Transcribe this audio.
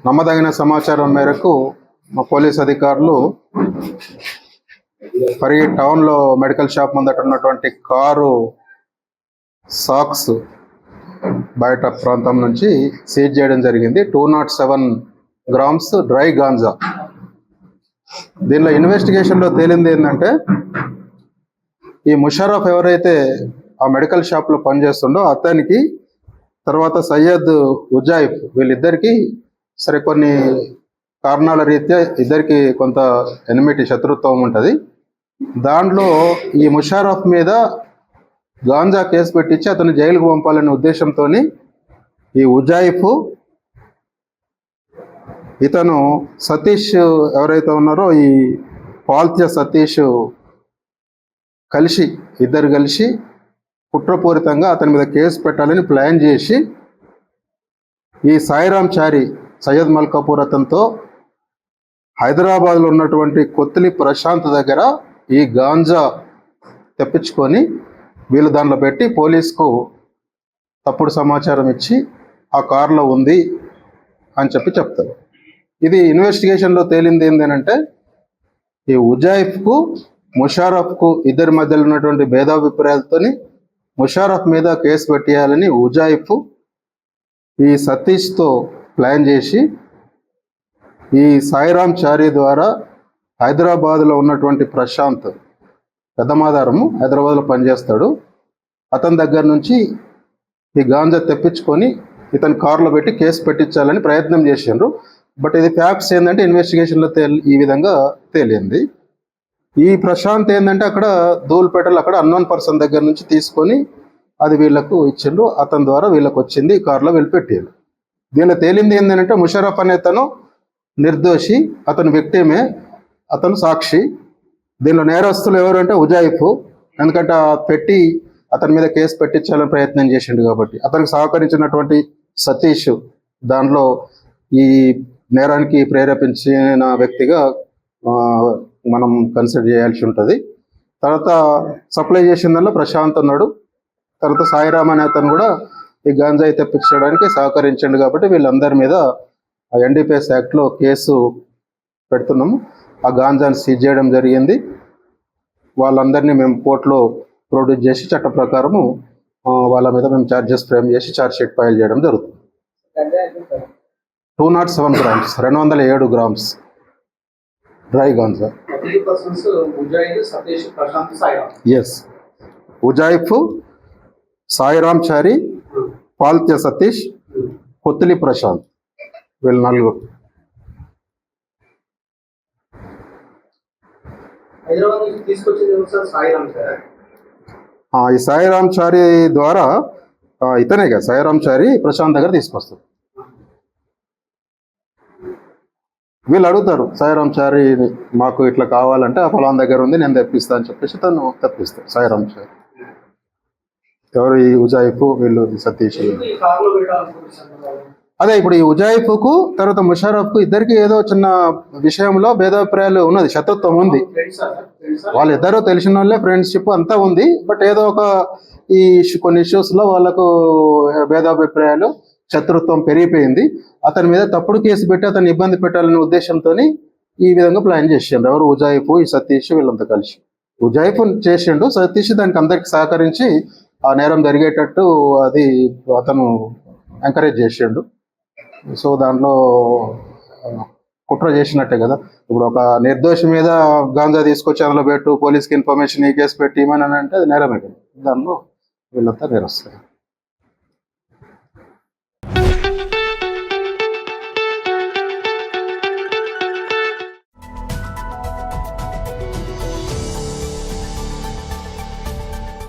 నమ్మదగిన సమాచారం మేరకు మా పోలీస్ అధికారులు పరిగి టౌన్లో మెడికల్ షాప్ ముందట ఉన్నటువంటి కారు సాక్స్ బయట ప్రాంతం నుంచి సీజ్ చేయడం జరిగింది. 207 గ్రామ్స్ డ్రై గాంజా. దీనిలో ఇన్వెస్టిగేషన్లో తేలింది ఏంటంటే, ఈ ముషరఫ్ ఎవరైతే ఆ మెడికల్ షాప్లో పనిచేస్తుండో అతనికి, తర్వాత సయ్యద్ ఉజాయిఫ్, వీళ్ళిద్దరికీ సరే కొన్ని కారణాల రీత్యా ఇద్దరికి కొంత ఎనిమిటీ శత్రుత్వం ఉంటుంది. దాంట్లో ఈ ముషరఫ్ మీద గాంజా కేసు పెట్టించి అతను జైలుకు పంపాలనే ఉద్దేశంతో ఈ ఉజాయిఫ్, ఇతను సతీష్ ఎవరైతే ఉన్నారో ఈ పాల్త్య సతీష్ ఇద్దరు కలిసి కుట్రపూరితంగా అతని మీద కేసు పెట్టాలని ప్లాన్ చేసి ఈ సాయిరామ్ చారి సయ్యద్ మల్కాపూర్ అతనితో హైదరాబాద్లో ఉన్నటువంటి కొత్తిలి ప్రశాంత్ దగ్గర ఈ గాంజా తెప్పించుకొని వీళ్ళు దాంట్లో పెట్టి పోలీస్కు తప్పుడు సమాచారం ఇచ్చి ఆ కారులో ఉంది అని చెప్తారు. ఇది ఇన్వెస్టిగేషన్లో తేలింది ఏంటంటే, ఈ ఉజాయిఫ్కు ముషారఫ్కు ఇద్దరి మధ్యలో ఉన్నటువంటి భేదాభిప్రాయాలతో ముషారఫ్ మీద కేసు పెట్టేయాలని ఉజాయిఫ్ ఈ సతీష్తో ప్లాన్ చేసి ఈ సాయిరామ్ చారి ద్వారా హైదరాబాద్లో ఉన్నటువంటి ప్రశాంత్, పెద్దమాదారము, హైదరాబాద్లో పనిచేస్తాడు, అతని దగ్గర నుంచి ఈ గాంజా తెప్పించుకొని ఇతని కారులో పెట్టి కేసు పెట్టించాలని ప్రయత్నం చేసిండ్రు. బట్ ఇది ఫ్యాక్ట్స్ ఏంటంటే ఇన్వెస్టిగేషన్లో ఈ విధంగా తేలింది. ఈ ప్రశాంత్ ఏంటంటే అక్కడ ధూల్పేటలో అక్కడ అన్నోన్ పర్సన్ దగ్గర నుంచి తీసుకొని అది వీళ్ళకు ఇచ్చిండ్రు. అతని ద్వారా వీళ్ళకి వచ్చింది, ఈ కారులో వెళ్ళి పెట్టారు. దీనిలో తేలింది ఏంటంటే ముషరఫ్ అనే అతను నిర్దోషి, అతను వ్యక్తిమే, అతను సాక్షి. దీనిలో నేరస్తులు ఎవరు అంటే ఉజాయిఫ్, ఎందుకంటే పెట్టి అతని మీద కేసు పెట్టించాలని ప్రయత్నం చేసిండు కాబట్టి. అతనికి సహకరించినటువంటి సతీష్ దానిలో ఈ నేరానికి ప్రేరేపించిన వ్యక్తిగా మనం కన్సిడర్ చేయాల్సి ఉంటుంది. తర్వాత సప్లై చేసిన దానిలో ప్రశాంత్ ఉన్నాడు. తర్వాత సాయిరామ్ అనే అతను కూడా ఈ గాంజాయి తెప్పించడానికి సహకరించండు కాబట్టి వీళ్ళందరి మీద NDPS యాక్ట్లో కేసు పెడుతున్నాము. ఆ గాంజాని సీజ్ చేయడం జరిగింది. వాళ్ళందరినీ మేము కోర్టులో ప్రొడ్యూస్ చేసి చట్ట ప్రకారము వాళ్ళ మీద మేము ఛార్జెస్ ఫ్రేమ్ చేసి ఛార్జ్ షీట్ ఫైల్ చేయడం జరుగుతుంది. 207 grams 207 grams dry ganja. S, Uzaif, Sairam Chari, Palthya Satish, Kothili Prashanth, వీళ్ళు నలుగురు. ఈ సాయిరామ్ చారి ద్వారా ఇతనే కదా సాయిరామ్ చారి ప్రశాంత్ దగ్గర తీసుకొస్తారు. వీళ్ళు అడుగుతారు సాయిరామ్ చారి, మాకు ఇట్లా కావాలంటే ఆ ఫలాన్ దగ్గర ఉంది, నేను తెప్పిస్తా అని చెప్పేసి తను తెప్పిస్తాడు సాయిరామ్ చారి. ఎవరు? ఈ ఉజాయిఫ్, వీళ్ళు సతీష్. అదే ఇప్పుడు ఈ ఉజాయిఫ్కు తర్వాత ముషరఫ్కు ఇద్దరికి ఏదో చిన్న విషయంలో భేదాభిప్రాయాలు ఉన్నది, శత్రుత్వం ఉంది. వాళ్ళిద్దరూ తెలిసిన వాళ్ళే, ఫ్రెండ్షిప్ అంతా ఉంది. బట్ ఏదో ఒక కొన్ని ఇష్యూస్లో వాళ్ళకు భేదాభిప్రాయాలు, శత్రుత్వం పెరిగిపోయింది. అతని మీద తప్పుడు కేసు పెట్టి అతన్ని ఇబ్బంది పెట్టాలనే ఉద్దేశంతో ఈ విధంగా ప్లాన్ చేసిండు. ఎవరు? ఉజాయిఫ్, ఈ సతీష్, వీళ్ళంతా కలిసి. ఉజాయిఫ్ చేసిండు, సతీష్ దానికి అందరికి సహకరించి ఆ నేరం జరిగేటట్టు అది అతను ఎంకరేజ్ చేసిండు. సో దాంట్లో కుట్ర చేసినట్టే కదా. ఇప్పుడు ఒక నిర్దోషి మీద గాంజా తీసుకొచ్చి అందులో పెట్టు, పోలీస్కి ఇన్ఫర్మేషన్ ఈ కేసు పెట్టి ఇమని అంటే అది నేరమే కదా. దానిలో వీళ్ళంతా నేరస్తారు.